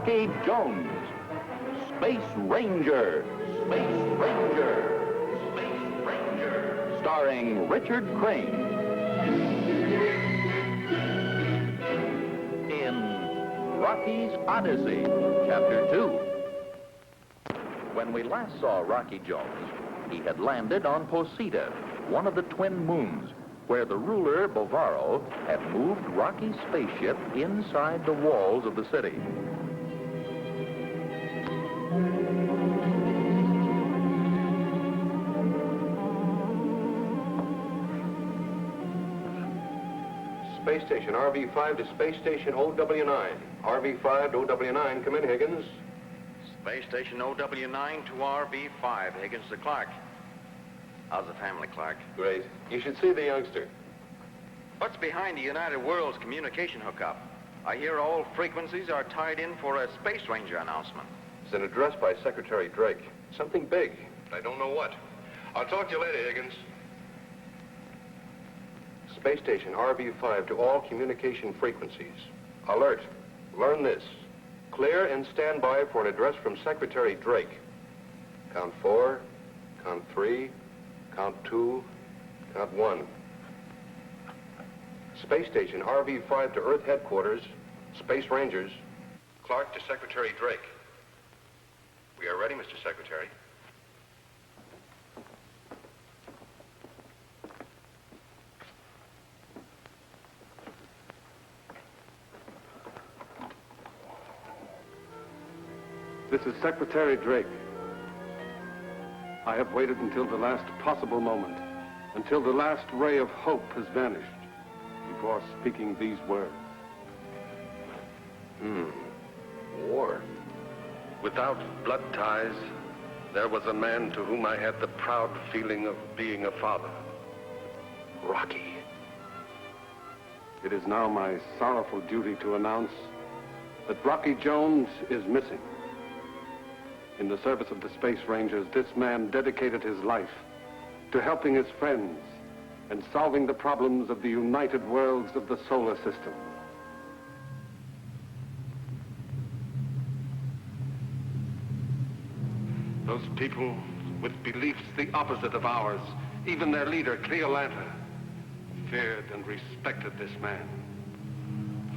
Rocky Jones, Space Ranger, Space Ranger, Space Ranger, starring Richard Crane. In Rocky's Odyssey, Chapter 2. When we last saw Rocky Jones, he had landed on Posita, one of the twin moons, where the ruler, Bovaro, had moved Rocky's spaceship inside the walls of the city. Space Station RV-5 to Space Station OW9. RV-5 to OW9. Come in, Higgins. Space Station OW9 to RV-5. Higgins to Clark. How's the family, Clark? Great. You should see the youngster. What's behind the United Worlds communication hookup? I hear all frequencies are tied in for a Space Ranger announcement. It's an address by Secretary Drake. Something big. I don't know what. I'll talk to you later, Higgins. Space Station RV-5 to all communication frequencies. Alert. Learn this. Clear and stand by for an address from Secretary Drake. Count 4, count 3, count 2, count 1. Space Station RV-5 to Earth Headquarters, Space Rangers. Clark to Secretary Drake. We are ready, Mr. Secretary. This is Secretary Drake. I have waited until the last possible moment, until the last ray of hope has vanished, before speaking these words. War. Without blood ties, there was a man to whom I had the proud feeling of being a father. Rocky. It is now my sorrowful duty to announce that Rocky Jones is missing. In the service of the Space Rangers, this man dedicated his life to helping his friends and solving the problems of the united worlds of the solar system. Those people with beliefs the opposite of ours, even their leader, Cleolanta, feared and respected this man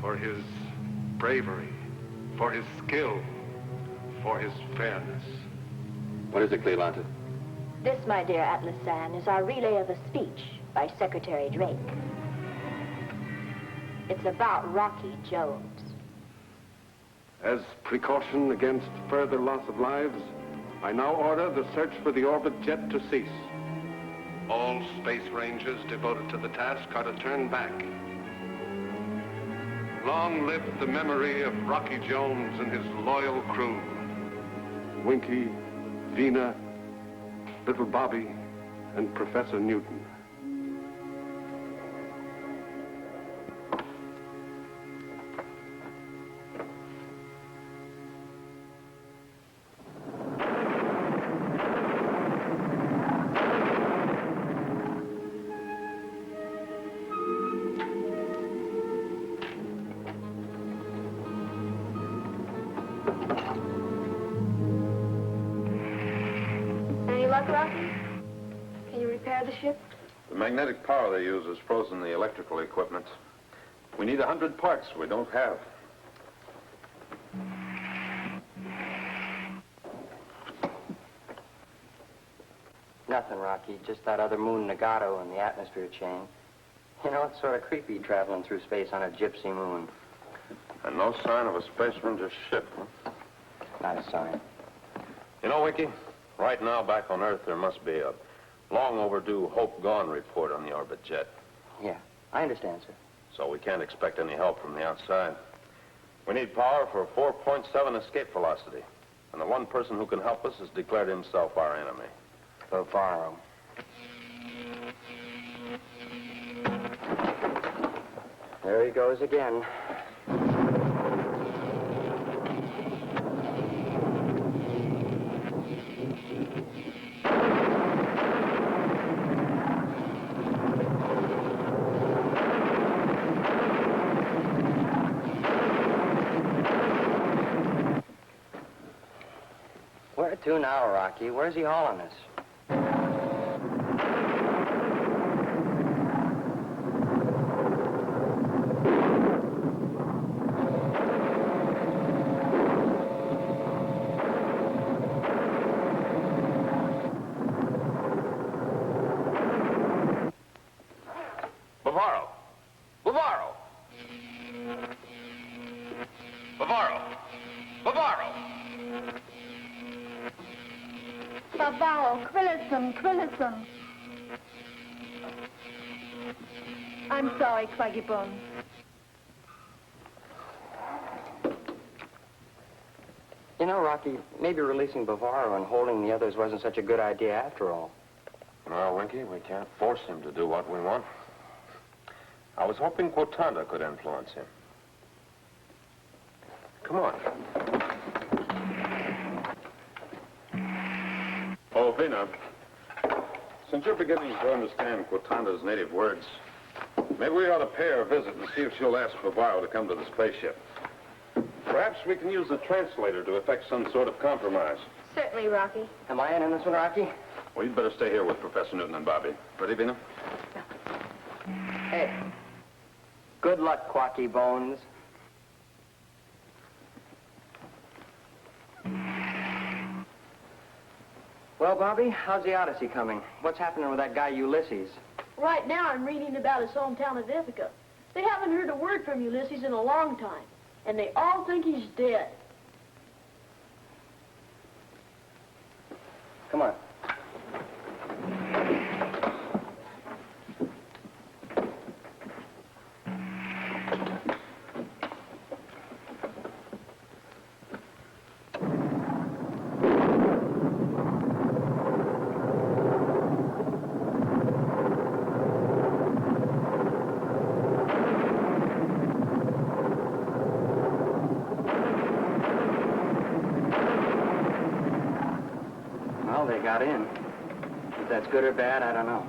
for his bravery, for his skill, for his fairness. What is it, Cleolanta? This, my dear Atlas San, is our relay of a speech by Secretary Drake. It's about Rocky Jones. As precaution against further loss of lives, I now order the search for the orbit jet to cease. All Space Rangers devoted to the task are to turn back. Long live the memory of Rocky Jones and his loyal crew. Winky, Vina, Little Bobby, and Professor Newton. Rocky? Can you repair the ship? The magnetic power they use has frozen the electrical equipment. We need 100 parts we don't have. Nothing, Rocky. Just that other moon, Nagato, and the atmosphere chain. You know, it's sort of creepy traveling through space on a gypsy moon. And no sign of a Space Ranger ship, huh? Not a sign. You know, Winky, right now back on Earth there must be a long overdue Hope Gone report on the orbit jet. Yeah, I understand, sir. So we can't expect any help from the outside. We need power for 4.7 escape velocity. And the one person who can help us has declared himself our enemy. Bovaro. There he goes again. to now, Rocky. Where's he hauling us? Bavaro! Bavaro! Bavaro! Bavaro! Bavaro, Quillison. I'm sorry, Quaggy Bones. You know, Rocky, maybe releasing Bavaro and holding the others wasn't such a good idea after all. Well, Winky, we can't force him to do what we want. I was hoping Quotanda could influence him. Come on. Oh, Vina, since you're beginning to understand Quotanda's native words, maybe we ought to pay her a visit and see if she'll ask Bavaro to come to the spaceship. Perhaps we can use the translator to effect some sort of compromise. Certainly, Rocky. Am I in this one, Rocky? Well, you'd better stay here with Professor Newton and Bobby. Ready, Vina? Hey. Good luck, Quacky Bones. Well, Bobby, how's the Odyssey coming? What's happening with that guy Ulysses? Right now, I'm reading about his hometown of Ithaca. They haven't heard a word from Ulysses in a long time, and they all think he's dead. Come on. Well, they got in. If that's good or bad, I don't know.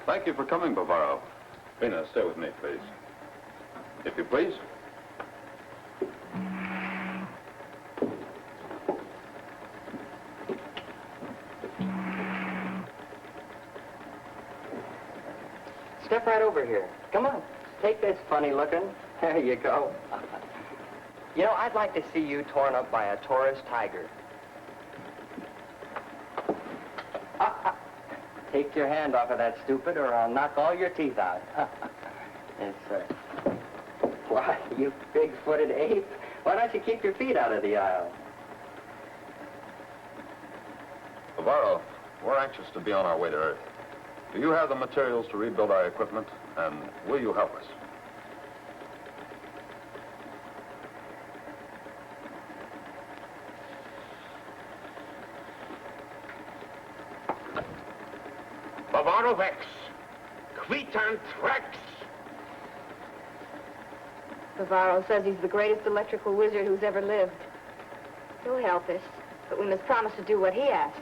Thank you for coming, Bavaro. Vina, stay with me, please. If you please. Step right over here. Come on. Take this funny looking. There you go. You know, I'd like to see you torn up by a Taurus tiger. Take your hand off of that stupid or I'll knock all your teeth out. It's, why, you big-footed ape. Why don't you keep your feet out of the aisle? Bavaro, we're anxious to be on our way to Earth. Do you have the materials to rebuild our equipment, and will you help us? Bavarovex, Quitant Rex. Bavaro says he's the greatest electrical wizard who's ever lived. He'll help us, but we must promise to do what he asks.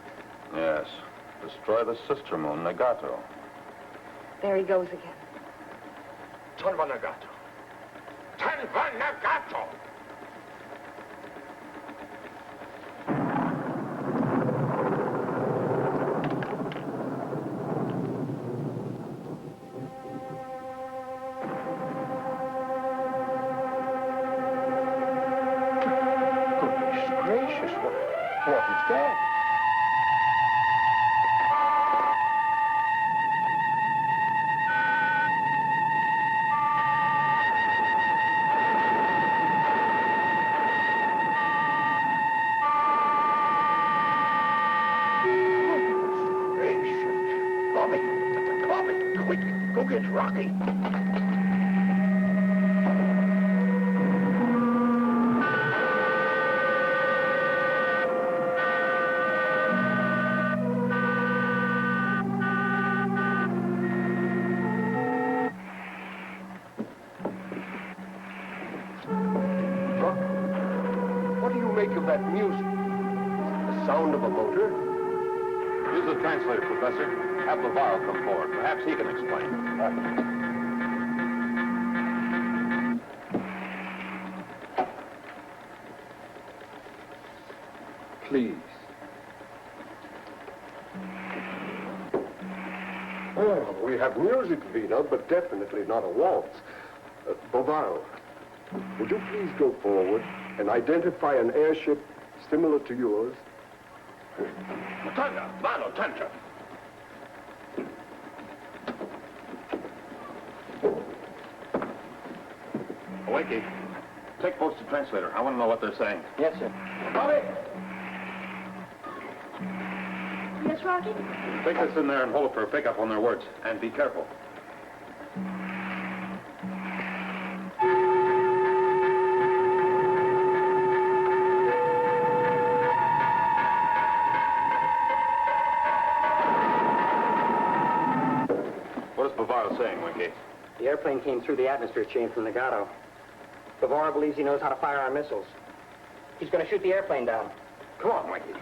Yes. Destroy the sister moon, Nagato. There he goes again. Tanva Nagato. Tanva Nagato! Goodness gracious, what is that? Quick, go get Rocky. What do you make of that music? The sound of a motor. Use the translator, Professor. Have Bavaro come forward. Perhaps he can explain. Please. Oh, we have music, Vina, but definitely not a waltz. Bavaro, would you please go forward and identify an airship similar to yours? Tanda, mano, tanta. Wakey, take post to translator. I want to know what they're saying. Yes, sir. Bobby! Yes, Rocky? Take this in there and hold it for a pickup on their words. And be careful. What is Bavaro saying, Wakey? The airplane came through the atmosphere chain from Nagato. Bavaro believes he knows how to fire our missiles. He's going to shoot the airplane down. Come on, Mikey.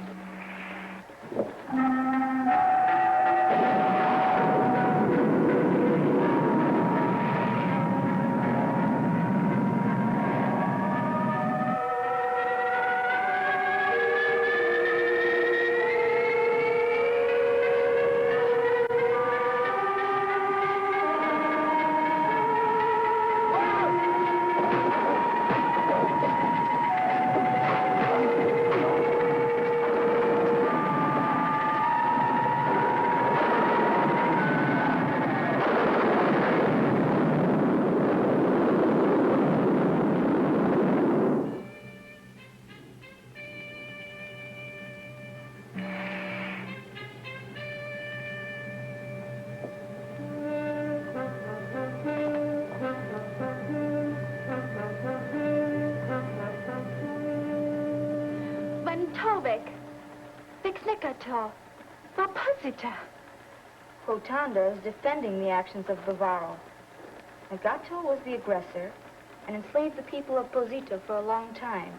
Rotanda is defending the actions of Bavaro. Nagato was the aggressor and enslaved the people of Posita for a long time.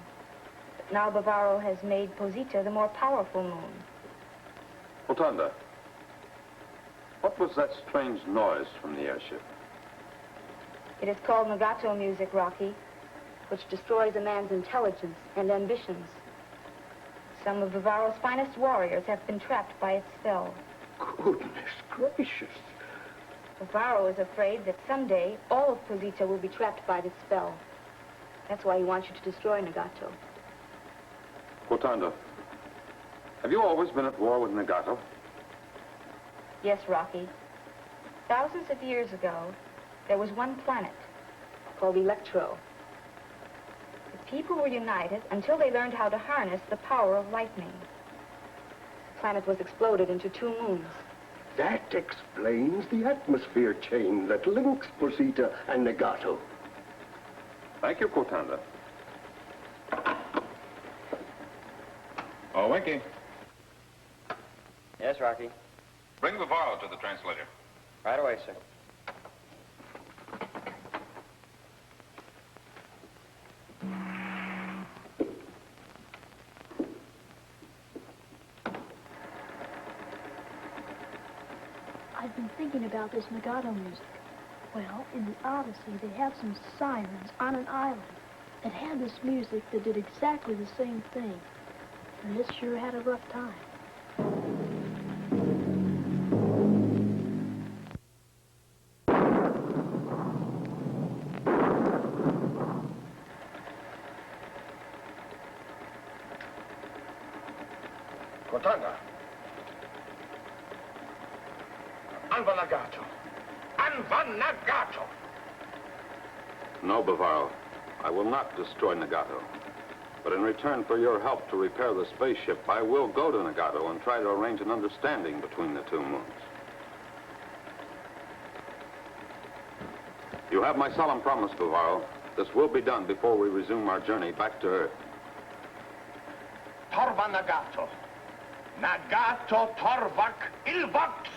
But now Bavaro has made Posita the more powerful moon. Rotanda, what was that strange noise from the airship? It is called Nagato music, Rocky, which destroys a man's intelligence and ambitions. Some of Bavaro's finest warriors have been trapped by its spell. Goodness gracious. Bavaro is afraid that someday all of Posita will be trapped by this spell. That's why he wants you to destroy Nagato. Rotanda, have you always been at war with Nagato? Yes, Rocky. Thousands of years ago, there was one planet called Electro. The people were united until they learned how to harness the power of lightning. The planet was exploded into 2 moons. That explains the atmosphere chain that links Posita and Nagato. Thank you, Rotanda. Oh, Winky. Yes, Rocky. Bring Bavaro to the translator. Right away, sir. I've been thinking about this Nagato music. Well, in the Odyssey, they have some sirens on an island that had this music that did exactly the same thing. And this sure had a rough time. Rotanda. Anva Nagato. Anva Nagato. No, Bavaro. I will not destroy Nagato. But in return for your help to repair the spaceship, I will go to Nagato and try to arrange an understanding between the 2 moons. You have my solemn promise, Bavaro. This will be done before we resume our journey back to Earth. Torva Nagato. Nagato Torvak Ilvox.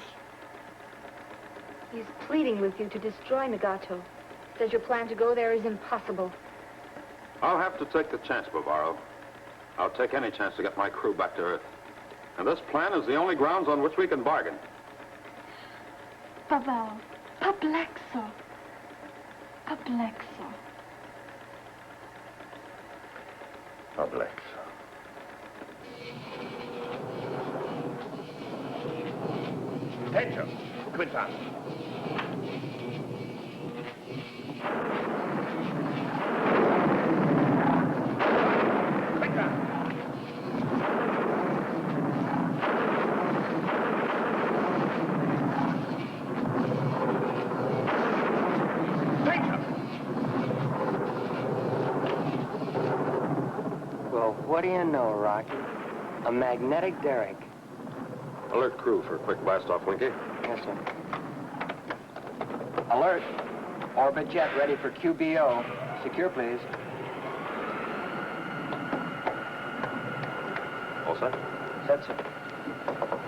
He's pleading with you to destroy Nagato. Says your plan to go there is impossible. I'll have to take the chance, Bavaro. I'll take any chance to get my crew back to Earth. And this plan is the only grounds on which we can bargain. Pavel, Pablexo. Pablexo. Publix. Attention, Quinton. Well, what do you know, Rocky? A magnetic derrick. Alert crew for a quick blast-off, Winky. Yes, sir. Alert. Orbit jet ready for QBO. Secure, please. All set? Set, sir.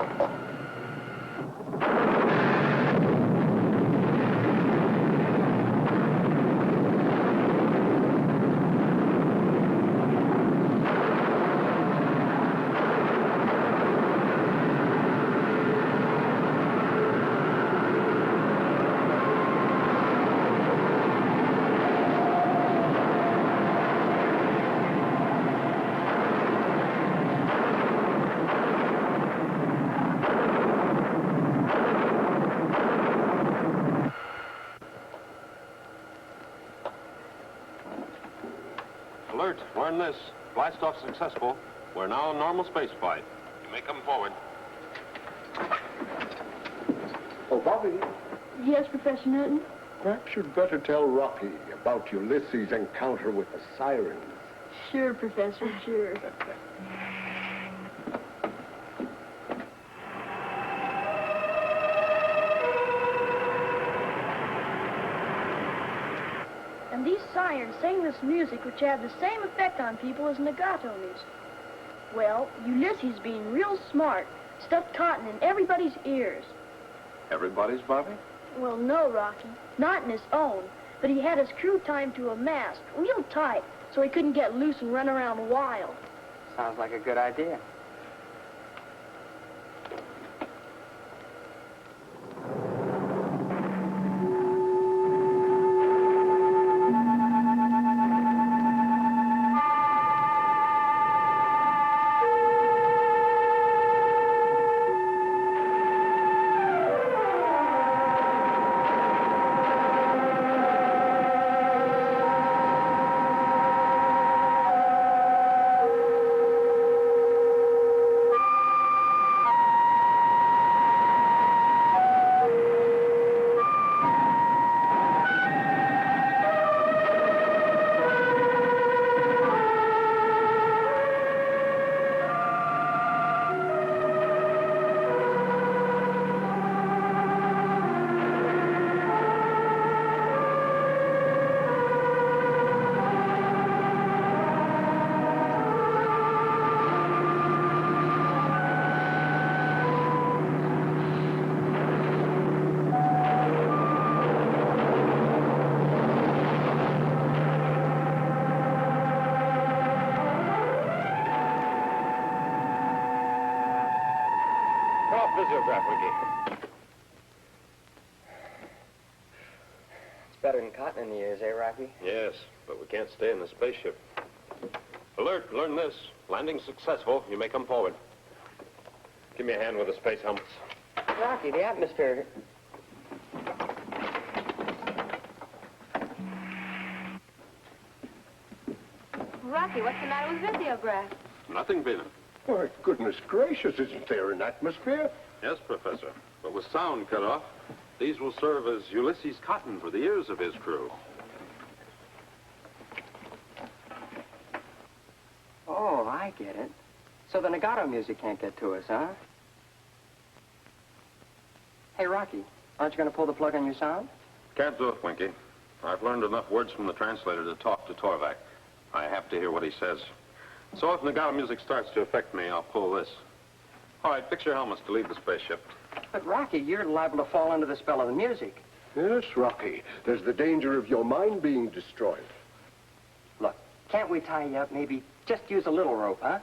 Alert, learn this. Blast-off successful. We're now in normal space flight. You may come forward. Oh, Bobby, Yes, Professor Newton? perhaps you'd better tell Rocky about Ulysses' encounter with the sirens. Sure, Professor, sure. And these sirens sang this music which had the same effect on people as legato music. Well, Ulysses, being real smart, stuffed cotton in everybody's ears. Everybody's, Bobby? Well, no, Rocky. Not in his own. But he had his crew timed to a mast, real tight, so he couldn't get loose and run around wild. Sounds like a good idea. Physiograph, Winky. It's better than cotton in the ears, eh, Rocky? Yes, but we can't stay in the spaceship. Alert, learn this. Landing successful. You may come forward. Give me a hand with the space helmets. Rocky, the atmosphere... Rocky, what's the matter with Visiograph? Nothing, Vina. Why, goodness gracious, isn't there an atmosphere? Yes, Professor. But with sound cut off, these will serve as Ulysses' cotton for the ears of his crew. Oh, I get it. So the legato music can't get to us, huh? Hey, Rocky, aren't you going to pull the plug on your sound? Can't do it, Winky. I've learned enough words from the translator to talk to Torvak. I have to hear what he says. So if legato music starts to affect me, I'll pull this. All right, fix your helmets to leave the spaceship. But, Rocky, you're liable to fall under the spell of the music. Yes, Rocky. There's the danger of your mind being destroyed. Look, can't we tie you up? Maybe just use a little rope, huh?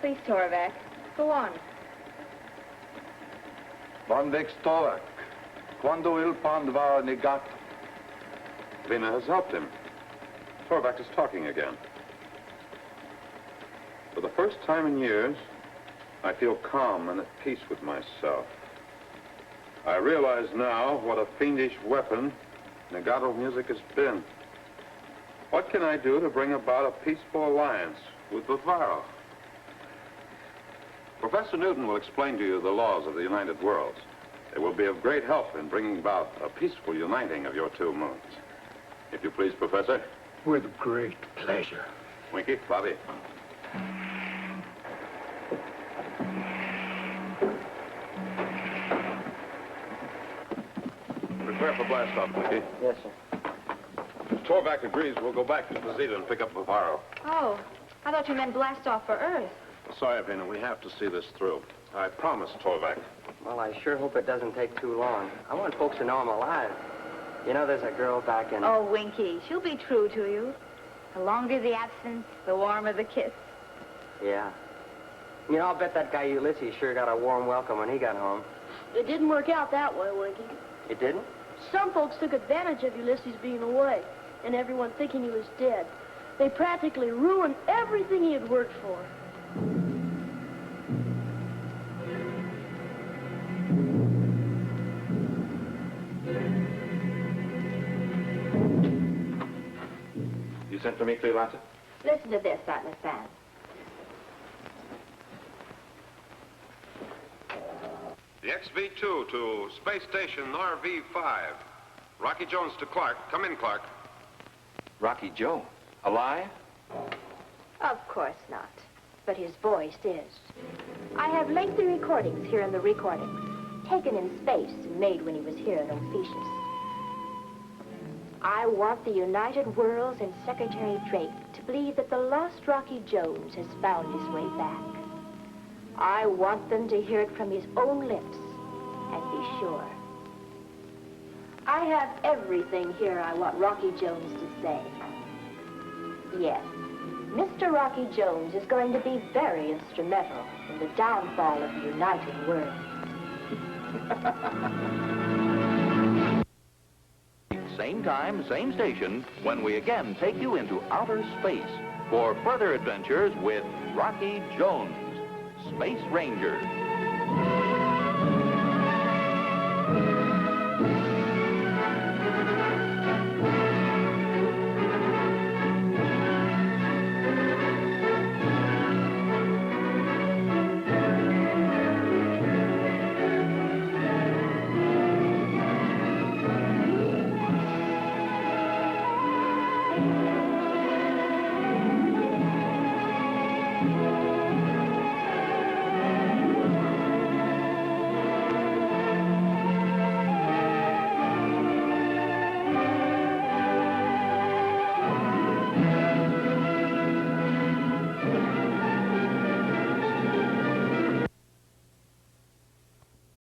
Please, Torvac. Go on. Van Torvac, quando il pan va negato. Lena has helped him. Torvac is talking again. For the first time in years, I feel calm and at peace with myself. I realize now what a fiendish weapon Negato music has been. What can I do to bring about a peaceful alliance with Bavaro? Professor Newton will explain to you the laws of the United Worlds. It will be of great help in bringing about a peaceful uniting of your two moons. If you please, Professor. With great pleasure. Winky, Bobby. Prepare for blast-off, Winky. Yes, sir. If Torvac agrees, we'll go back to Posita and pick up Bavaro. Oh, I thought you meant blast off for Earth. Sorry, Vina, we have to see this through. I promise, Torvac. Well, I sure hope it doesn't take too long. I want folks to know I'm alive. You know, there's a girl back in... Oh, Winky, she'll be true to you. The longer the absence, the warmer the kiss. Yeah. You know, I'll bet that guy Ulysses sure got a warm welcome when he got home. It didn't work out that way, Winky. It didn't? Some folks took advantage of Ulysses being away and everyone thinking he was dead. They practically ruined everything he had worked for. You sent for me, Cleolata? Listen to this, Atlas San. The XV-2 to Space Station RV-5. Rocky Jones to Clark. Come in, Clark. Rocky Joe, alive? Of course not. But his voice is. I have lengthy recordings here in the recordings, taken in space and made when he was here in Ophiuchus. I want the United Worlds and Secretary Drake to believe that the lost Rocky Jones has found his way back. I want them to hear it from his own lips and be sure. I have everything here I want Rocky Jones to say. Yes, Mr. Rocky Jones is going to be very instrumental in the downfall of the United Worlds. Same time, same station, when we again take you into outer space for further adventures with Rocky Jones, Space Ranger.